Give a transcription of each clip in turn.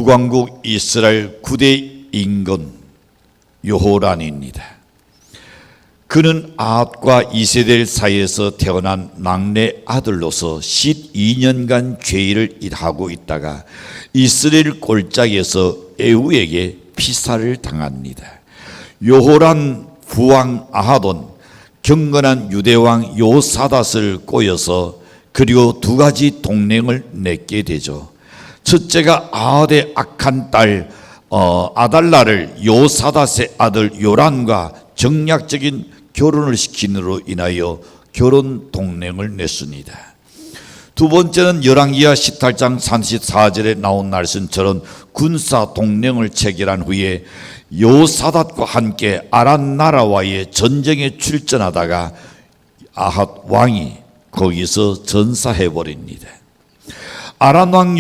북왕국 이스라엘 9대 임금 여호람입니다. 그는 아합과 이세벨 사이에서 태어난 막내 아들로서 12년간 죄를 하고 있다가 이스라엘 골짜기에서 에후에게 피살을 당합니다. 여호람 부왕 아합은 경건한 유대왕 요사닷을 꼬여서 그리고 두 가지 동맹을 맺게 되죠. 첫째가 아합의 악한 딸 아달라를 요사닷의 아들 요람과 정략적인 결혼을 시키므로 인하여 결혼 동맹을 맺습니다. 두 번째는 열왕기하 18장 34절에 나온 말씀처럼 군사 동맹을 체결한 후에 요사닷과 함께 아람 나라와의 전쟁에 출전하다가 아합 왕이 거기서 전사해 버립니다. 아람 왕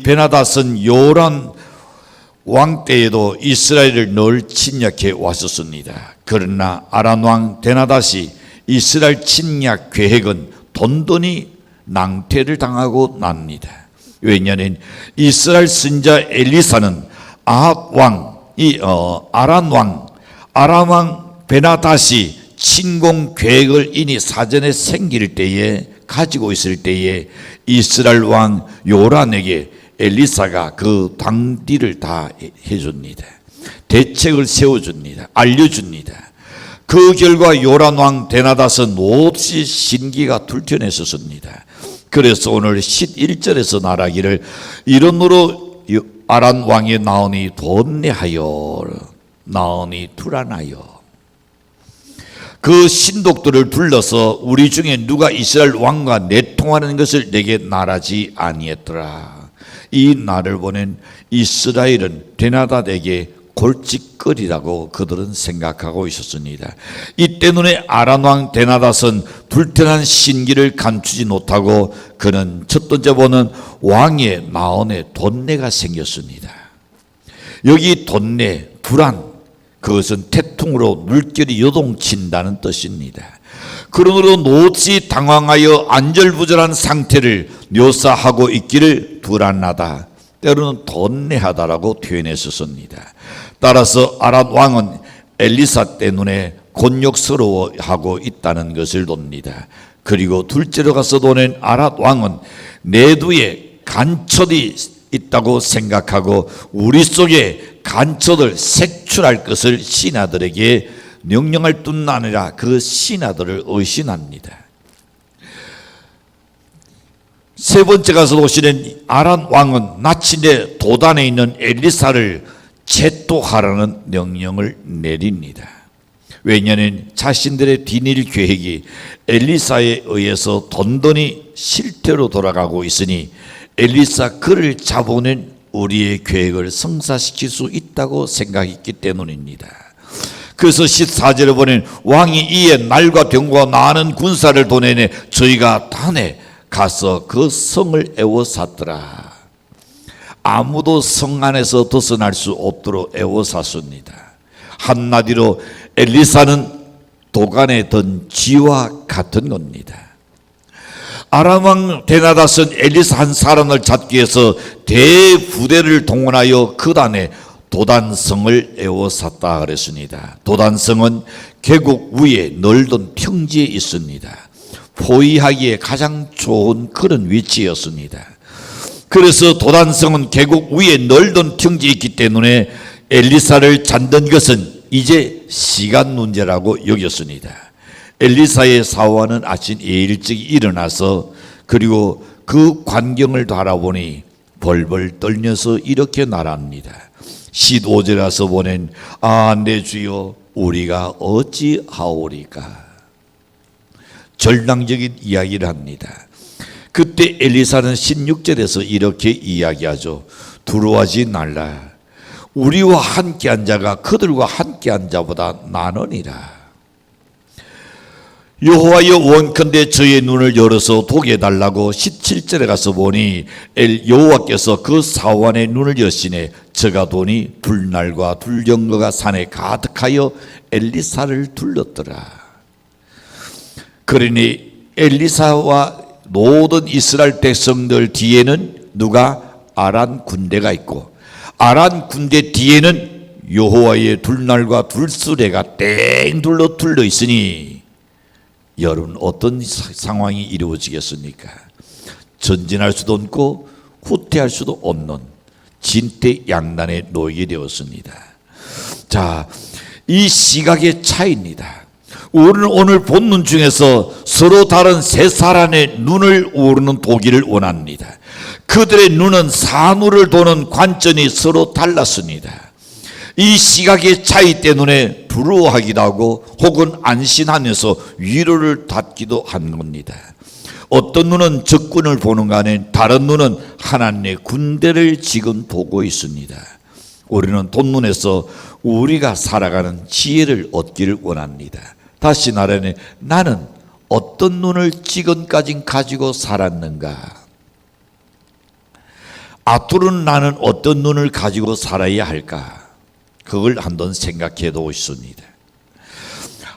베나닷은 요람 왕 때에도 이스라엘을 늘 침략해 왔었습니다. 그러나 아람 왕 베나닷이 이스라엘 침략 계획은 돈돈이 낭패를 당하고 납니다. 왜냐하면 이스라엘 선지자 엘리사는 아합 왕이 아람 왕 베나닷이 침공 계획을 이미 사전에 생길 때에 가지고 있을 때에 이스라엘 왕 요람에게 엘리사가 그 당디를 다 해줍니다. 대책을 세워줍니다. 알려줍니다. 그 결과 요람 왕 베나닷은 몹시 신기가 불편했었습니다. 그래서 오늘 11절에서 말하기를 이러므로 아람 왕이 나오니 돈내하여 나오니 불안하여 그 신독들을 불러서 우리 중에 누가 이스라엘 왕과 내통하는 것을 내게 말하지 아니했더라. 이 날을 보낸 이스라엘은 베나닷에게 골칫거리라고 그들은 생각하고 있었습니다. 이때 눈에 아람 왕 베나닷은 불편한 신기를 감추지 못하고 그는 첫 번째 보는 왕의 마음에 돈내가 생겼습니다. 여기 돈내, 불안, 그것은 태풍으로 물결이 요동친다는 뜻입니다. 그러므로 몹시 당황하여 안절부절한 상태를 묘사하고 있기를 불안하다, 때로는 돈내하다라고 표현했었습니다. 따라서 아람 왕은 엘리사 때문에 곤욕스러워하고 있다는 것을 봅니다. 그리고 둘째로 가서 보낸 아람 왕은 내두에 간첩이 있다고 생각하고 우리 속에 간첩을 색출할 것을 신하들에게 명령할 뿐 아니라 그 신하들을 의심합니다. 세 번째 가서 보시는 아람 왕은 나침내 도단에 있는 엘리사를 제토하라는 명령을 내립니다. 왜냐하면 자신들의 뒤일 계획이 엘리사에 의해서 돈돈이 실태로 돌아가고 있으니 엘리사 그를 잡아낸 우리의 계획을 성사시킬 수 있다고 생각했기 때문입니다. 그래서 14절에 보면 왕이 이에 날과 병과 많은 군사를 보내내 저희가 단에 가서 그 성을 에워쌌더라. 아무도 성 안에서 벗어날 수 없도록 에워쌌습니다. 한마디로 엘리사는 도간에 든 쥐와 같은 겁니다. 아람 왕 베나닷은 엘리사 한 사람을 잡기 위해서 대부대를 동원하여 그 단에 도단성을 에워쌌다 그랬습니다. 도단성은 계곡 위에 넓은 평지에 있습니다. 포위하기에 가장 좋은 그런 위치였습니다. 그래서 도단성은 계곡 위에 넓은 평지에 있기 때문에 엘리사를 잡는 것은 이제 시간 문제라고 여겼습니다. 엘리사의 사원은 아침 일찍 일어나서 그리고 그 광경을 바라보니 벌벌 떨면서 이렇게 말합니다. 15절에 가서 보낸 내 주여 우리가 어찌하오리까. 절망적인 이야기를 합니다. 그때 엘리사는 16절에서 이렇게 이야기하죠. 두려워하지 말라. 우리와 함께한 자가 그들과 함께한 자보다 나으니라. 여호와여 원컨대 저의 눈을 열어서 보게 해달라고 17절에 가서 보니 여호와께서 그 사원의 눈을 여시네. 저가 보니 불날과 불경거가 산에 가득하여 엘리사를 둘렀더라. 그러니 엘리사와 모든 이스라엘 백성들 뒤에는 누가 아람 군대가 있고 아란 군대 뒤에는 여호와의 둘날과 둘수레가 땡 둘러 있으니 여러분 어떤 상황이 이루어지겠습니까? 전진할 수도 없고 후퇴할 수도 없는 진퇴양난에 놓이게 되었습니다. 자, 이 시각의 차이입니다. 우리는 오늘 본문 중에서 서로 다른 세 사람의 눈을 우러는 보기를 원합니다. 그들의 눈은 산울을 보는 관점이 서로 달랐습니다. 이 시각의 차이 때문에 부러워하기도 하고 혹은 안심하면서 위로를 받기도 한 겁니다. 어떤 눈은 적군을 보는 간에 다른 눈은 하나님의 군대를 지금 보고 있습니다. 우리는 본문에서 우리가 살아가는 지혜를 얻기를 원합니다. 다시 말하면 나는 어떤 눈을 지금까지 가지고 살았는가? 앞으로는 나는 어떤 눈을 가지고 살아야 할까? 그걸 한번 생각해 보고 있습니다.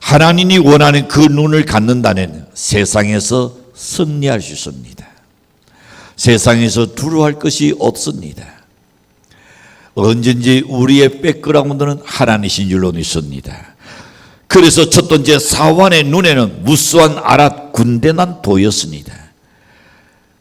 하나님이 원하는 그 눈을 갖는다면 세상에서 승리할 수 있습니다. 세상에서 두려워할 것이 없습니다. 언제든지 우리의 백그라운드는 하나님이신 줄로 믿습니다. 그래서 첫 번째 사환의 눈에는 무수한 아랏 군대만 보였습니다.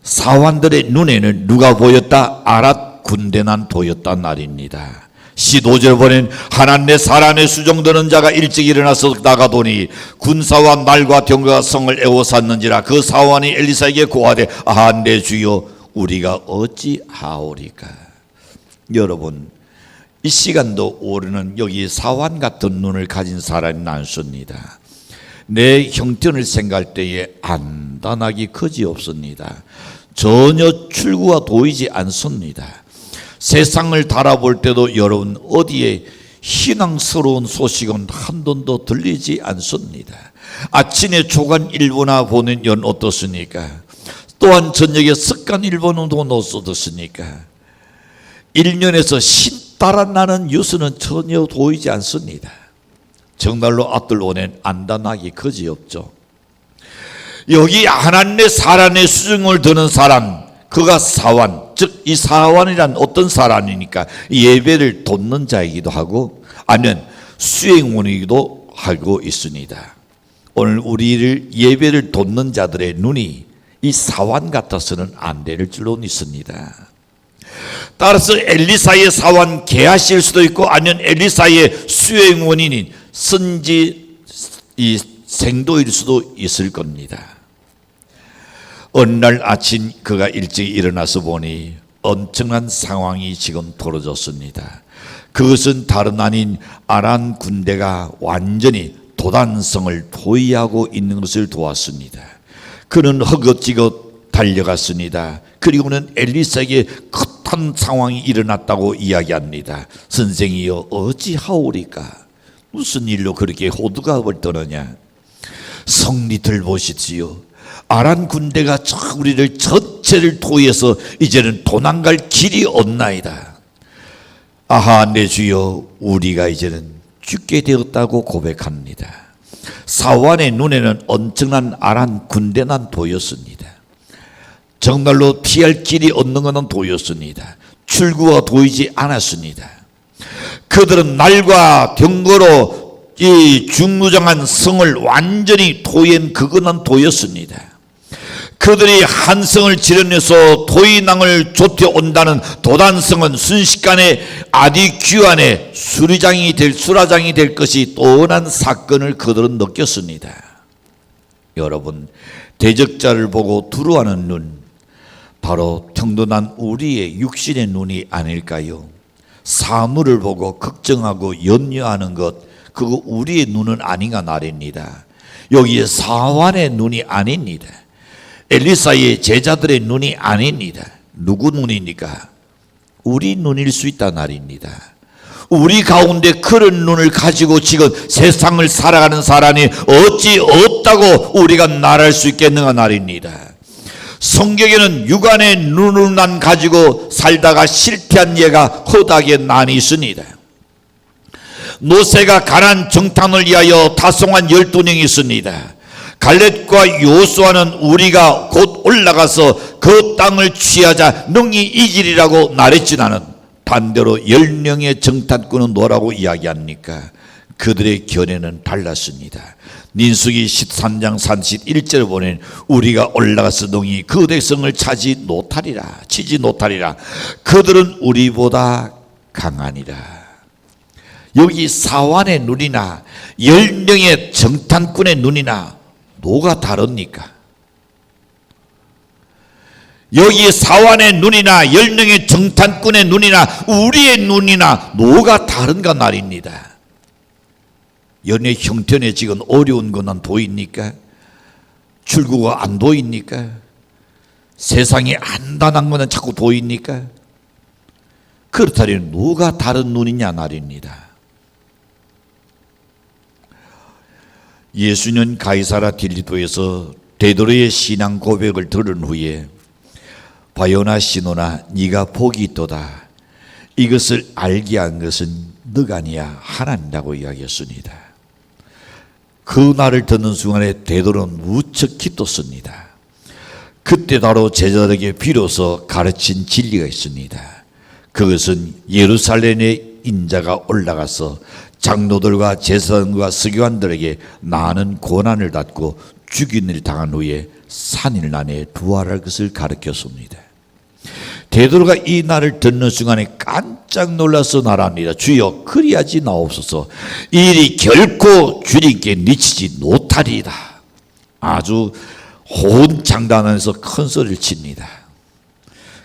사환들의 눈에는 누가 보였다? 아랏 군대만 보였단 말입니다. 15절 보면 하나님의 사람의 수종드는 자가 일찍 일어나서 나가보니 군사와 말과 병거가 성을 에워쌌는지라. 그 사환이 엘리사에게 고하되 아하 내 주여 우리가 어찌하오리까. 여러분 이 시간도 우리는 여기 사환 같은 눈을 가진 사람이 많습니다. 내 형편을 생각할 때에 안단하기 그지없습니다. 전혀 출구가 보이지 않습니다. 세상을 바라볼 때도 여러분 어디에 희망스러운 소식은 한 번도 들리지 않습니다. 아침에 조간 일보나 보는 연 어떻습니까? 또한 저녁에 습관 일보는 돈 어떻습니까? 1년에서 신따라 나는 뉴스는 전혀 보이지 않습니다. 정말로 앞들 오는 안단하기 그지없죠. 여기 하나님의 사람의 수중을 드는 사람, 그가 사환, 즉 이 사환이란 어떤 사람이니까 예배를 돕는 자이기도 하고 아니면 수행원이기도 하고 있습니다. 오늘 우리를 예배를 돕는 자들의 눈이 이 사환 같아서는 안 될 줄로 믿습니다. 따라서 엘리사의 사환 개하실 수도 있고 아니면 엘리사의 수행원인 선지 이 생도일 수도 있을 겁니다. 어느 날 아침 그가 일찍 일어나서 보니 엄청난 상황이 지금 벌어졌습니다. 그것은 다른 아닌 아란 군대가 완전히 도단성을 포위하고 있는 것을 보았습니다. 그는 허겁지겁 달려갔습니다. 그리고는 엘리사에게 급한 상황이 일어났다고 이야기합니다. 선생이여 어찌하오리까? 무슨 일로 그렇게 호두갑을 떠느냐? 성리들 보십시오. 아란 군대가 우리를 전체를 토해서 이제는 도망갈 길이 없나이다. 아하 내 주여 우리가 이제는 죽게 되었다고 고백합니다. 사환의 눈에는 엄청난 아란 군대만 보였습니다. 정말로 피할 길이 없는 것은 보였습니다. 출구가 보이지 않았습니다. 그들은 날과 병거로 이 중무장한 성을 완전히 토한 그것만 보였습니다. 그들이 한 성을 지르면서 토인왕을 쫓아온다는 도단성은 순식간에 아디규안의 수라장이 될 것이 뻔한 사건을 그들은 느꼈습니다. 여러분 대적자를 보고 두려워하는 눈, 바로 평온한 우리의 육신의 눈이 아닐까요? 사물을 보고 걱정하고 염려하는 것, 그거 우리의 눈은 아닌가 말입니다. 여기에 사환의 눈이 아닙니다. 엘리사의 제자들의 눈이 아닙니다. 누구 눈입니까? 우리 눈일 수 있단 말입니다. 우리 가운데 그런 눈을 가지고 지금 세상을 살아가는 사람이 어찌 없다고 우리가 말할 수 있겠는가 말입니다. 성경에는 육안의 눈을만 가지고 살다가 실패한 예가 허다하게 많이 있습니다. 모세가 가나안 정탐을 위하여 타송한 12명이 있습니다. 갈렙과 여호수아는 우리가 곧 올라가서 그 땅을 취하자 능히 이기리라고 말했지만은 반대로 10명의 정탐꾼은 노라고 이야기합니까? 그들의 견해는 달랐습니다. 민수기 13장 31절을 보면 우리가 올라가서 능히 그 백성을 치지 못하리라. 그들은 우리보다 강하니라. 여기 사환의 눈이나 10명의 정탐꾼의 눈이나 뭐가 다릅니까? 여기 사환의 눈이나 10명의 정탐꾼의 눈이나 우리의 눈이나 뭐가 다른가 말입니다. 연애 형편에 지금 어려운 것은 보입니까? 출구가 안 보입니까? 세상이 안단한 것은 자꾸 보입니까? 그렇다면 누가 다른 눈이냐 말입니다. 예수는 가이사라 빌립보에서 베드로의 신앙 고백을 들은 후에 바요나 시노나 네가 복이 있도다. 이것을 알게 한 것은 너가 아니야 하나님이라고 이야기했습니다. 그 말을 듣는 순간에 베드로는 무척 기뻤습니다. 그때 바로 제자들에게 비로소 가르친 진리가 있습니다. 그것은 예루살렘의 인자가 올라가서 장로들과 제사장과 서기관들에게 많은 고난을 받고 죽인 일을 당한 후에 3일 안에 부활할 것을 가르쳤습니다. 베드로가 이 말을 듣는 순간에 깜짝 놀라서 말합니다. 주여 그리하지 나옵소서. 이 일이 결코 주님께 미치지 못하리이다. 아주 호언장담하면서 큰 소리를 칩니다.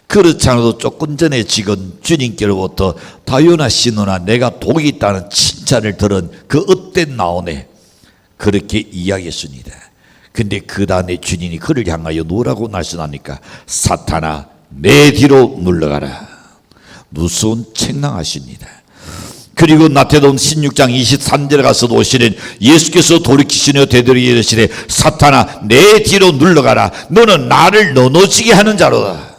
그렇지 않아도 조금 전에 지금 주님께로부터 바요나 시노나 내가 복이 있다는 칭찬을 들은 그 엇된 나오네 그렇게 이야기했습니다. 근데 그 다음에 주님이 그를 향하여 뭐라고 말씀합니까? 사탄아 내 뒤로 물러가라. 무서운 책망하십니다. 그리고 마태복음 16장 23절에 가서 오시는 예수께서 돌이키시며 되돌이 이르시되 사탄아 내 뒤로 물러가라. 너는 나를 넘어지게 하는 자로다.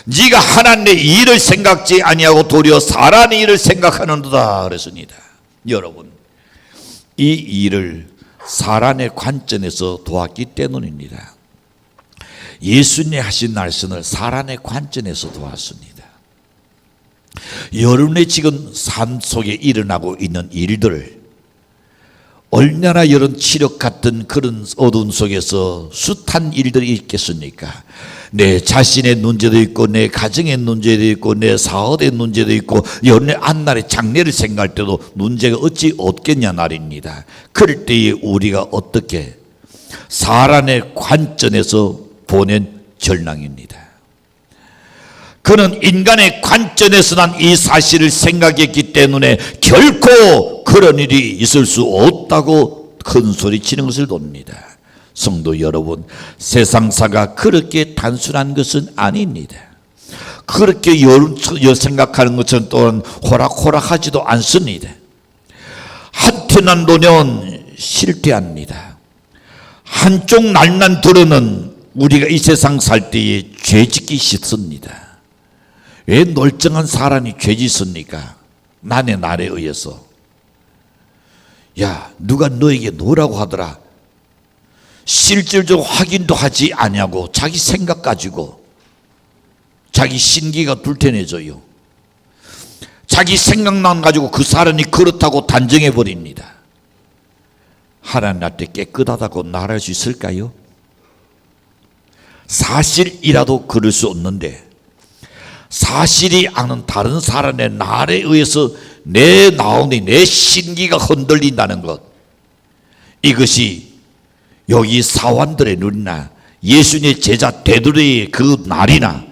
네가 하나님의 일을 생각지 아니하고 도리어 사람의 일을 생각하는도다 그랬습니다. 여러분 이 일을 사람의 관점에서 도왔기 때문입니다. 예수님이 하신 말씀을 사람의 관점에서 도왔습니다. 여러분의 지금 삶 속에 일어나고 있는 일들 얼마나 여러분 치력 같은 그런 어두운 속에서 숱한 일들이 있겠습니까? 내 자신의 문제도 있고 내 가정의 문제도 있고 내 사업의 문제도 있고 여러분의 앞날의 장래를 생각할 때도 문제가 어찌 없겠냐 말입니다. 그럴 때에 우리가 어떻게 사람의 관점에서 보낸 전랑입니다. 그는 인간의 관점에서 난 이 사실을 생각했기 때문에 결코 그런 일이 있을 수 없다고 큰 소리 치는 것을 봅니다. 성도 여러분, 세상사가 그렇게 단순한 것은 아닙니다. 그렇게 여러분 생각하는 것처럼 또한 호락호락하지도 않습니다. 한편만 보면 실패합니다. 한쪽 날만 들으면 우리가 이 세상 살 때에 죄짓기 쉽습니다. 왜 멀쩡한 사람이 죄짓습니까? 남의 날에 의해서. 야, 누가 너에게 노라고 하더라. 실질적으로 확인도 하지 아니하고 자기 생각 가지고 자기 신기가 불편해져요. 자기 생각만 가지고 그 사람이 그렇다고 단정해 버립니다. 하나님한테 깨끗하다고 말할 수 있을까요? 사실이라도 그럴 수 없는데 사실이 아는 다른 사람의 말에 의해서 내 나오니 내 신기가 흔들린다는 것, 이것이 여기 사환들의 눈이나 예수님의 제자 베드로의 그 날이나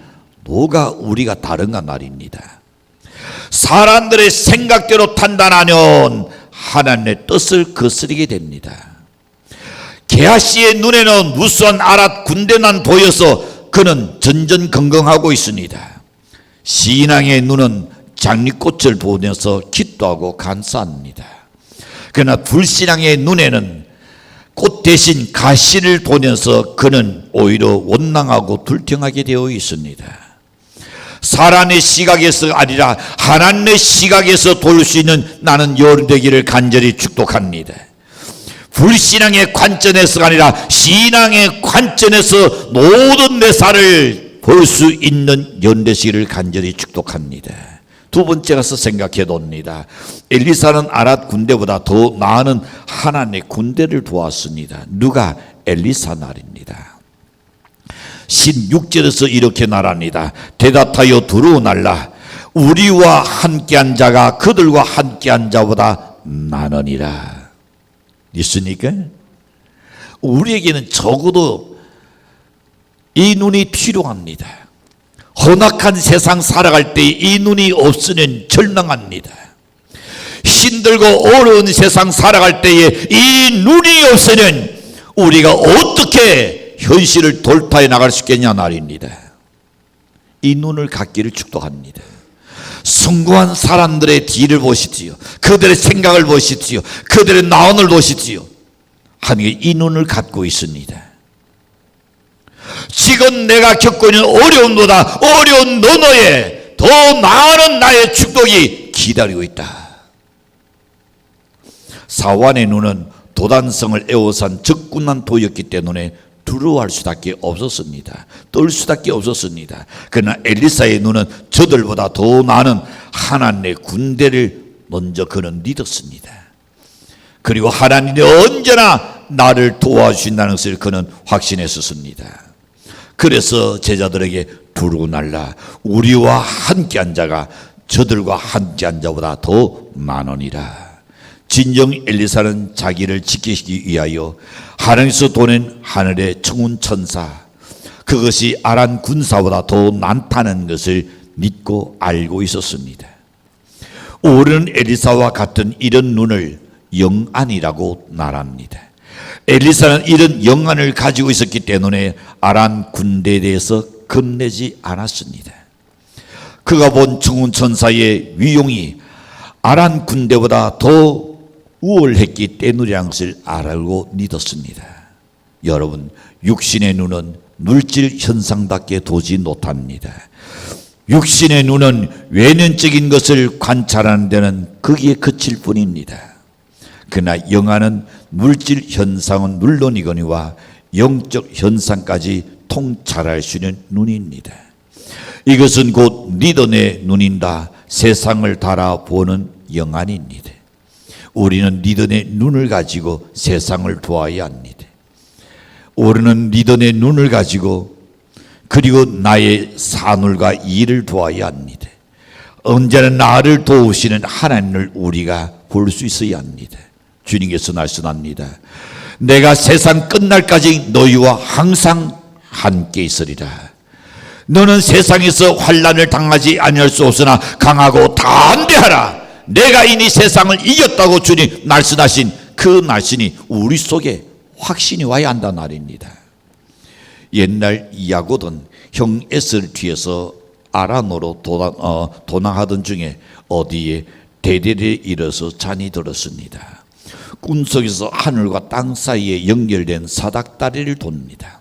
뭐가 우리가 다른가 말입니다. 사람들의 생각대로 판단하면 하나님의 뜻을 거스르게 됩니다. 게하시의 눈에는 무수한 아랏 군대만 보여서 그는 전전긍긍하고 있습니다. 신앙의 눈은 장미꽃을 보면서 기도하고 감사합니다. 그러나 불신앙의 눈에는 꽃 대신 가시를 보면서 그는 오히려 원망하고 불평하게 되어 있습니다. 사람의 시각에서 아니라 하나님의 시각에서 볼 수 있는 나는 여러분 되기를 간절히 축복합니다. 불신앙의 관점에서가 아니라 신앙의 관점에서 모든 내 삶을 볼 수 있는 연대시기를 간절히 축복합니다. 두 번째 가서 생각해 봅니다. 엘리사는 아랏 군대보다 더 많은 하나님의 군대를 도왔습니다. 누가? 엘리사 날입니다. 16절에서 이렇게 말합니다. 대답하여 두루 날라. 우리와 함께한 자가 그들과 함께한 자보다 많으니라. 있으니까 우리에게는 적어도 이 눈이 필요합니다. 혼악한 세상 살아갈 때 이 눈이 없으면 절망합니다. 힘들고 어려운 세상 살아갈 때에 이 눈이 없으면 우리가 어떻게 현실을 돌파해 나갈 수 있겠냐 말입니다. 이 눈을 갖기를 축복합니다. 성공한 사람들의 뒤를 보시지요. 그들의 생각을 보시지요. 그들의 나온을 보시지요. 하나님이 이 눈을 갖고 있습니다. 지금 내가 겪고 있는 어려움보다 어려운 너너에 더 많은 나의 축복이 기다리고 있다. 사완의 눈은 도단성을 에워싼 적군한 도였기 때문에 두려워할 수밖에 없었습니다. 떨 수밖에 없었습니다. 그러나 엘리사의 눈은 저들보다 더 많은 하나님의 군대를 먼저 그는 믿었습니다. 그리고 하나님이 언제나 나를 도와주신다는 것을 그는 확신했었습니다. 그래서 제자들에게 두루 날라. 우리와 함께한 자가 저들과 함께한 자보다 더 많으니라. 진정 엘리사는 자기를 지키시기 위하여 하늘에서 도는 하늘의 청운 천사, 그것이 아란 군사보다 더 많다는 것을 믿고 알고 있었습니다. 우리는 엘리사와 같은 이런 눈을 영안이라고 말합니다. 엘리사는 이런 영안을 가지고 있었기 때문에 아란 군대에 대해서 겁내지 않았습니다. 그가 본 청운 천사의 위용이 아란 군대보다 더 우월했기 때문이라는 것을 알고 믿었습니다. 여러분, 육신의 눈은 물질 현상밖에 보지 못합니다. 육신의 눈은 외면적인 것을 관찰하는 데는 거기에 그칠 뿐입니다. 그러나 영안은 물질 현상은 물론이거니와 영적 현상까지 통찰할 수 있는 눈입니다. 이것은 곧 리더의 눈인다. 세상을 달아보는 영안입니다. 우리는 리더의 눈을 가지고 세상을 보아야 합니다. 우리는 리더의 눈을 가지고 그리고 나의 산울과 일을 보아야 합니다. 언제나 나를 도우시는 하나님을 우리가 볼 수 있어야 합니다. 주님께서 말씀합니다. 내가 세상 끝날까지 너희와 항상 함께 있으리라. 너는 세상에서 환난을 당하지 아니할 수 없으나 강하고 담대하라. 내가 이미 세상을 이겼다고 주님 말씀하신 그 말씀이 우리 속에 확신이 와야 한다는 말입니다. 옛날 야고든 형 에스를 뒤에서 아란으로 도망하던 중에 어디에 대대에 이르러서 잔이 들었습니다. 꿈속에서 하늘과 땅 사이에 연결된 사닥다리를 돕니다.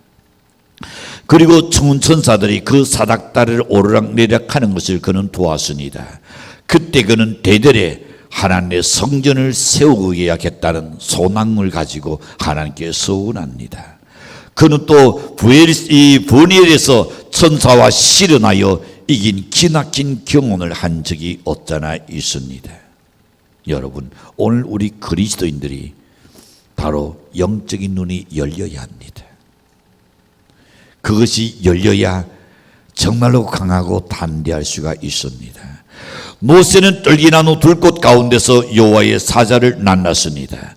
그리고 청운 천사들이 그 사닥다리를 오르락내리락하는 것을 그는 보았습니다. 그때 그는 대del에 하나님의 성전을 세우고 계약했다는 소망을 가지고 하나님께 서운합니다. 그는 또 브니엘에서 천사와 실현하여 이긴 기나긴 경험을 한 적이 없잖아 있습니다. 여러분, 오늘 우리 그리스도인들이 바로 영적인 눈이 열려야 합니다. 그것이 열려야 정말로 강하고 담대할 수가 있습니다. 모세는 떨기나무 들꽃 가운데서 여호와의 사자를 만났습니다.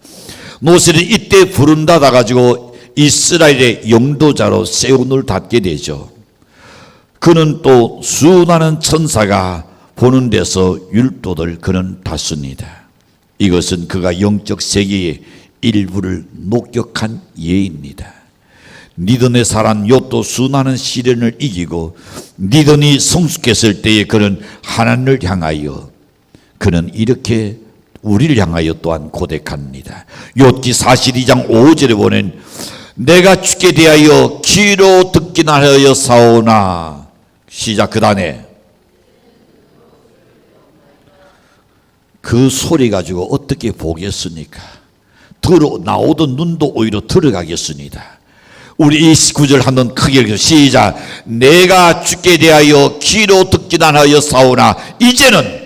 모세는 이때 부름 받아가지고 이스라엘의 영도자로 세운을 닫게 되죠. 그는 또 수많은 천사가 보는 데서 율도를 그는 닫습니다. 이것은 그가 영적 세계의 일부를 목격한 예입니다. 니든의 사람 욥도 수많은 시련을 이기고 니든이 성숙했을 때에 그는 하나님을 향하여 그는 이렇게 우리를 향하여 또한 고백합니다. 욥기 42장 5절에 보면 내가 주께 대하여 귀로 듣긴 하여 사오나 시작 그 다음에 그 소리 가지고 어떻게 보겠습니까? 나오던 눈도 오히려 들어가겠습니다. 우리 이 구절 한번 크게 읽어 시작. 내가 주께 대하여 귀로 듣기나 하여 사오나 이제는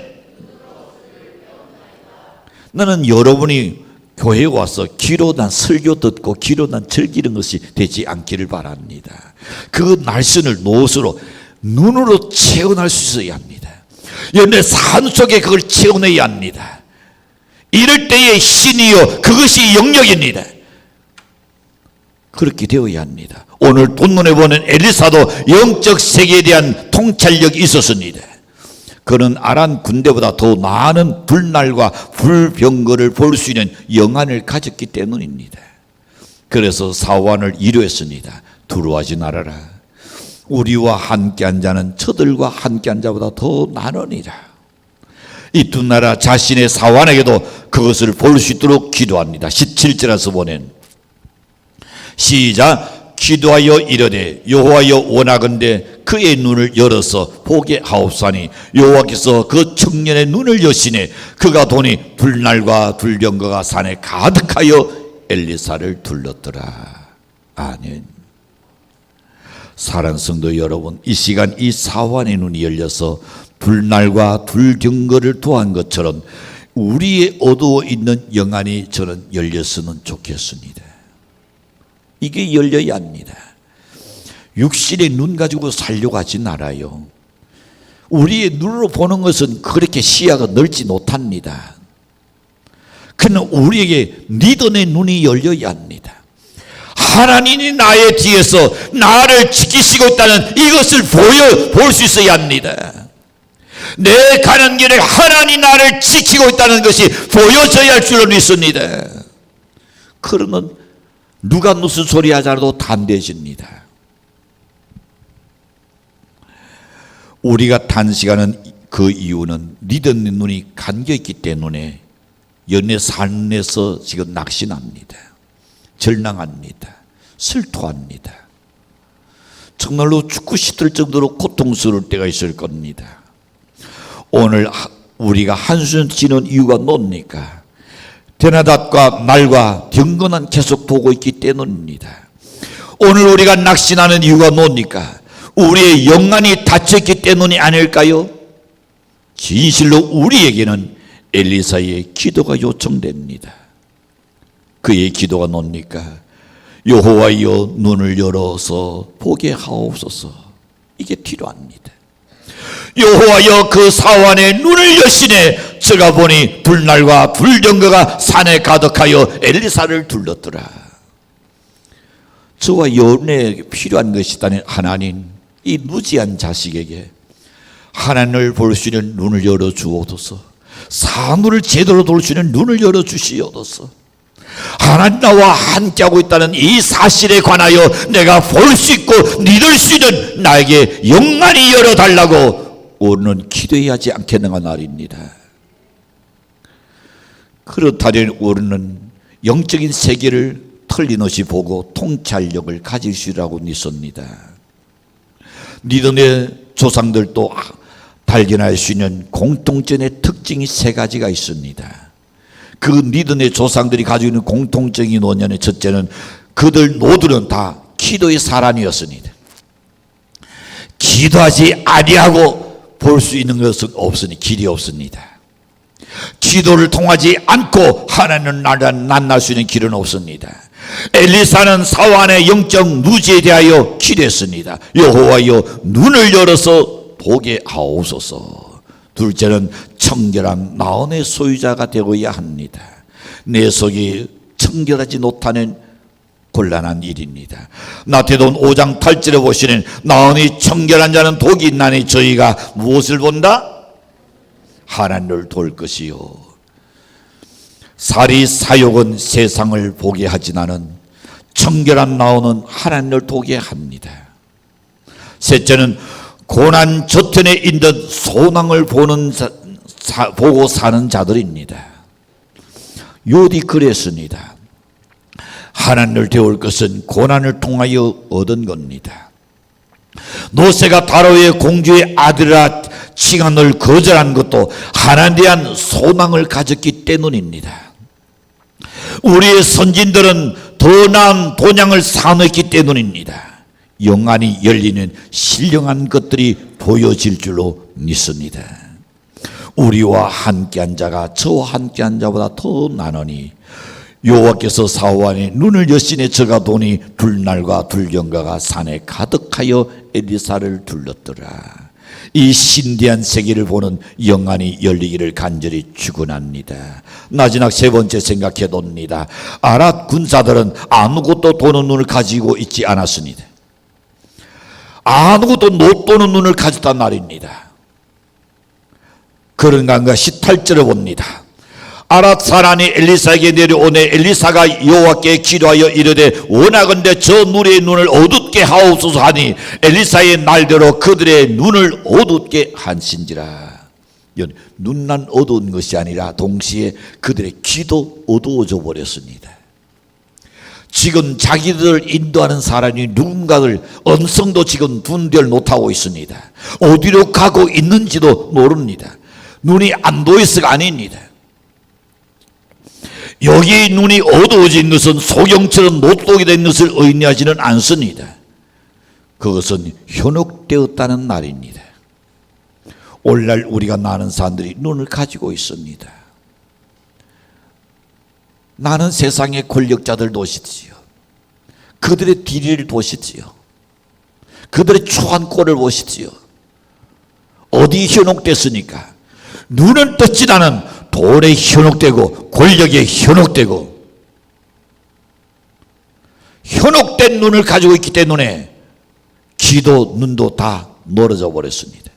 나는 여러분이 교회에 와서 기도단 설교 듣고 기도단 즐기는 것이 되지 않기를 바랍니다. 그 날씬을 노릇으로 눈으로 체험할 수 있어야 합니다. 내 삶 속에 그걸 체험해야 합니다. 이럴 때의 신이요 그것이 영역입니다. 그렇게 되어야 합니다. 오늘 본문에 보는 엘리사도 영적 세계에 대한 통찰력이 있었습니다. 그는 아람 군대보다 더 많은 불날과 불병거를 볼 수 있는 영안을 가졌기 때문입니다. 그래서 사환을 이루었습니다. 두려워하지 말아라. 우리와 함께한 자는 저들과 함께한 자보다 더 많으니라. 이 두 나라 자신의 사환에게도 그것을 볼 수 있도록 기도합니다. 17절에서 보낸 시작. 기도하여 이르되 여호와여 원하건대 그의 눈을 열어서 보게 하옵사니 여호와께서 그 청년의 눈을 여시네 그가 보니 불날과 불병거가 산에 가득하여 엘리사를 둘렀더라. 아멘. 사랑하는 성도 여러분, 이 시간 이 사환의 눈이 열려서 불날과 불병거를 도한 것처럼 우리의 어두워 있는 영안이 저는 열렸으면 좋겠습니다. 이게 열려야 합니다. 육신의 눈 가지고 살려고 하지 말아요. 우리의 눈으로 보는 것은 그렇게 시야가 넓지 못합니다. 그러나 우리에게 믿음의 눈이 열려야 합니다. 하나님이 나의 뒤에서 나를 지키시고 있다는 이것을 볼 수 있어야 합니다. 내 가는 길에 하나님이 나를 지키고 있다는 것이 보여져야 할 줄로 믿습니다. 그러면 누가 무슨 소리 하자라도 담대해집니다. 우리가 단식하는 그 이유는 믿음의 눈이 감겨있기 때문에 연애 삶에서 지금 낙심합니다. 절망합니다. 슬토합니다. 정말로 죽고 싶을 정도로 고통스러울 때가 있을 겁니다. 오늘 우리가 한숨 쉬는 이유가 뭡니까? 대낮과 날과 경건한 계속 보고 있기 때문입니다. 오늘 우리가 낙심하는 이유가 뭡니까? 우리의 영안이 닫혔기 때문이 아닐까요? 진실로 우리에게는 엘리사의 기도가 요청됩니다. 그의 기도가 뭡니까? 여호와여 눈을 열어서 보게 하옵소서. 이게 필요합니다. 여호와여 그 사환의 눈을 여시네 저가 보니 불날과 불병거가 산에 가득하여 엘리사를 둘렀더라. 저와 여러분에게 필요한 것이 있다면 하나님 이 무지한 자식에게 하나님을 볼 수 있는 눈을 열어주옵소서. 사물을 제대로 볼 수 있는 눈을 열어주시옵소서. 하나님 나와 함께하고 있다는 이 사실에 관하여 내가 볼 수 있고 믿을 수 있는 나에게 영안이 열어달라고 우리는 기도해야 하지 않겠는가 말입니다. 그렇다면 우리는 영적인 세계를 틀림없이 보고 통찰력을 가질 수 있다고 믿습니다. 믿음의 조상들도 발견할 수 있는 공통점의 특징이 세 가지가 있습니다. 그 믿음의 조상들이 가지고 있는 공통적인 원인의 첫째는 그들 모두는 다 기도의 사람이었습니다. 기도하지 아니하고 볼 수 있는 것은 없으니 길이 없습니다. 기도를 통하지 않고 하나님을 만날 수 있는 길은 없습니다. 엘리사는 사환의 영적 무지에 대하여 기도했습니다. 여호와여 눈을 열어서 보게 하옵소서. 둘째는 청결한 마음의 소유자가 되어야 합니다. 내 속이 청결하지 못하는 곤란한 일입니다. 마태복음 5장 8절에 보시는 마음이 청결한 자는 복이 있나니 저희가 무엇을 본다? 하나님을 볼 것이요. 사리 사욕은 세상을 보게 하진 않은 청결한 마음은 하나님을 보게 합니다. 셋째는 고난 저편에 있는 소망을 보고 사는 자들입니다. 요디 그랬습니다. 하나님을 배울 것은 고난을 통하여 얻은 겁니다. 모세가 바로의 공주의 아들이라 칭함을 거절한 것도 하나님에 대한 소망을 가졌기 때문입니다. 우리의 선진들은 더 나은 본향을 사모했기 때문입니다. 영안이 열리는 신령한 것들이 보여질 줄로 믿습니다. 우리와 함께한 자가 저와 함께한 자보다 더 나으니 여호와께서 사호안에 눈을 여시니 저가 보니 불날과 불경과가 산에 가득하여 엘리사를 둘렀더라. 이 신비한 세계를 보는 영안이 열리기를 간절히 축원합니다. 마지막 세 번째 생각해 봅니다. 아랏 군사들은 아무것도 보는 눈을 가지고 있지 않았습니다. 아무것도 못 보는 눈을 가졌단 말입니다. 그런가 한가 18절을 봅니다. 아랏 사람이 엘리사에게 내려오네 엘리사가 여호와께 기도하여 이르되 원하건대 저 무리의 눈을 어둡게 하옵소서 하니 엘리사의 말대로 그들의 눈을 어둡게 한신지라. 눈만 어두운 것이 아니라 동시에 그들의 귀도 어두워져 버렸습니다. 지금 자기들을 인도하는 사람이 누군가를 음성도 지금 분별 못하고 있습니다. 어디로 가고 있는지도 모릅니다. 눈이 안 보여서가 아닙니다. 여기 눈이 어두워진 것은 소경처럼 못 보게 된 것을 의미하지는 않습니다. 그것은 현혹되었다는 말입니다. 오늘날 우리가 많은 사람들이 눈을 가지고 있습니다. 나는 세상의 권력자들 보시지요. 그들의 뒤를 보시지요. 그들의 추한 꼴을 보시지요. 어디 현혹됐으니까? 눈은 떴지 않은 돈에 현혹되고 권력에 현혹되고 현혹된 눈을 가지고 있기 때문에 귀도 눈도 다 멀어져 버렸습니다.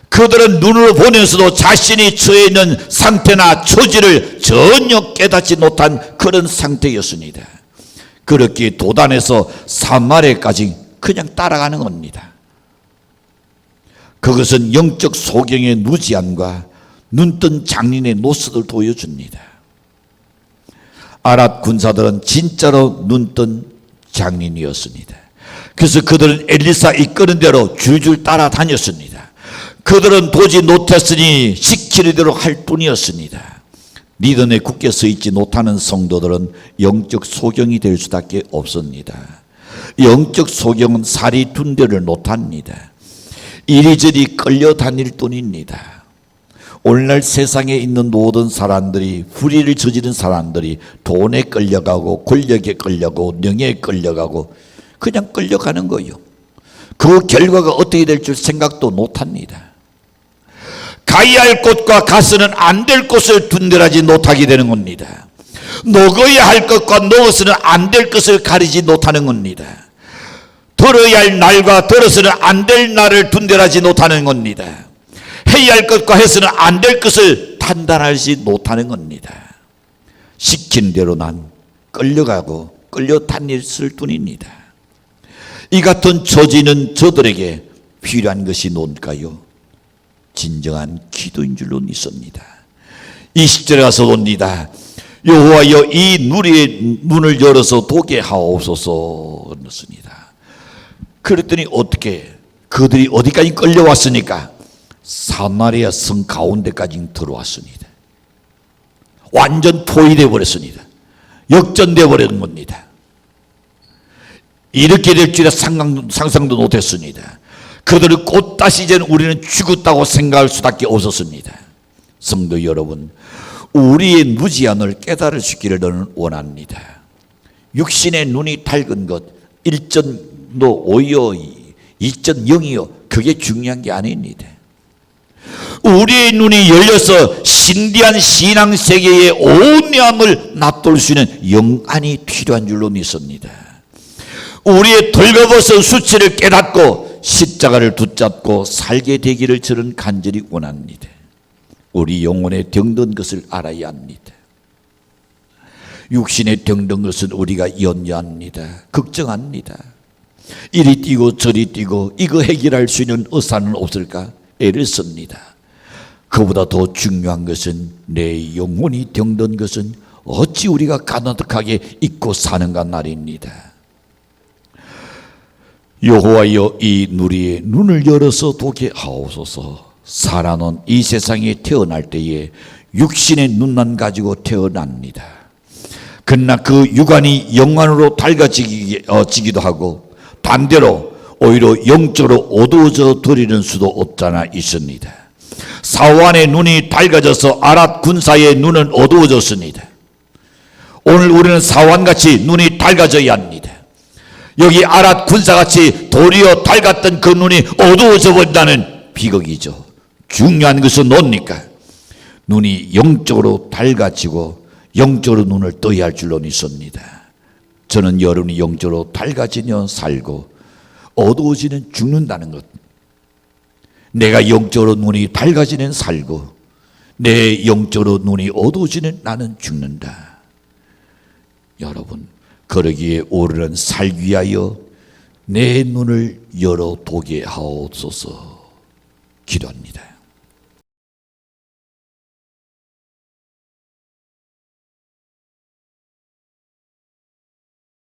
그들은 눈으로 보면서도 자신이 처해 있는 상태나 처지를 전혀 깨닫지 못한 그런 상태였습니다. 그렇게 도단에서 사마리아까지 그냥 따라가는 겁니다. 그것은 영적 소경의 무지함과 눈뜬 장인의 노릇을 보여줍니다. 아랏 군사들은 진짜로 눈뜬 장인이었습니다. 그래서 그들은 엘리사 이끄는 대로 줄줄 따라다녔습니다. 그들은 도저히 못했으니 시키는 대로 할 뿐이었습니다. 리더에 굳게 서 있지 못하는 성도들은 영적 소경이 될 수밖에 없습니다. 영적 소경은 살이 둔대를 못합니다. 이리저리 끌려다닐 뿐입니다. 오늘날 세상에 있는 모든 사람들이 불의를 저지른 사람들이 돈에 끌려가고 권력에 끌려가고 명예에 끌려가고 그냥 끌려가는 거예요. 그 결과가 어떻게 될 줄 생각도 못합니다. 가야 할 곳과 가서는 안 될 곳을 분별하지 못하게 되는 겁니다. 먹어야 할 것과 먹어서는 안 될 것을 가리지 못하는 겁니다. 들어야 할 날과 들어서는 안 될 날을 분별하지 못하는 겁니다. 해야 할 것과 해서는 안 될 것을 판단하지 못하는 겁니다. 시킨 대로 난 끌려가고 끌려다녔을 뿐입니다. 이 같은 처지는 저들에게 필요한 것이 뭔가요? 진정한 기도인 줄로 믿습니다. 20절에 가서 봅니다. 여호와여 이 누리의 문을 열어서 보게 하옵소서 그렇습니다. 그랬더니 어떻게 그들이 어디까지 끌려왔으니까 사마리아 성 가운데까지 들어왔습니다. 완전 포위되어 버렸습니다. 역전되어 버린 겁니다. 이렇게 될 줄에 상상도 못했습니다. 그들을 꽃다시 이제는 우리는 죽었다고 생각할 수밖에 없었습니다. 성도 여러분, 우리의 무지함을 깨달을 수 있기를 저는 원합니다. 육신의 눈이 밝은 것 1.5요 2.0이요 그게 중요한 게 아닙니다. 우리의 눈이 열려서 신비한 신앙세계의 오묘함을 납돌 수 있는 영안이 필요한 줄로 믿습니다. 우리의 덜거벗은 수치를 깨닫고 십자가를 붙잡고 살게 되기를 저는 간절히 원합니다. 우리 영혼에 병든 것을 알아야 합니다. 육신에 병든 것은 우리가 염려합니다. 걱정합니다. 이리 뛰고 저리 뛰고 이거 해결할 수 있는 의사는 없을까? 애를 씁니다. 그보다 더 중요한 것은 내 영혼이 병든 것은 어찌 우리가 가난하게 잊고 사는가 말입니다. 여호와여 이 누리의 눈을 열어서 보게 하옵소서. 사람은 이 세상에 태어날 때에 육신의 눈만 가지고 태어납니다. 그러나 그 육안이 영안으로 밝아지기도 하고 반대로 오히려 영적으로 어두워져 버리는 수도 없잖아 있습니다. 사환의 눈이 밝아져서 아랏 군사의 눈은 어두워졌습니다. 오늘 우리는 사환같이 눈이 밝아져야 합니다. 여기 아랏 군사같이 도리어 밝았던 그 눈이 어두워져 버린다는 비극이죠. 중요한 것은 뭡니까? 눈이 영적으로 밝아지고 영적으로 눈을 떠야 할 줄로 믿습니다. 저는 여러분이 영적으로 밝아지면 살고 어두워지면 죽는다는 것. 내가 영적으로 눈이 밝아지면 살고 내 영적으로 눈이 어두워지면 나는 죽는다. 여러분, 그러기에 오늘은 살기 위하여 내 눈을 열어 보게 하옵소서 기도합니다.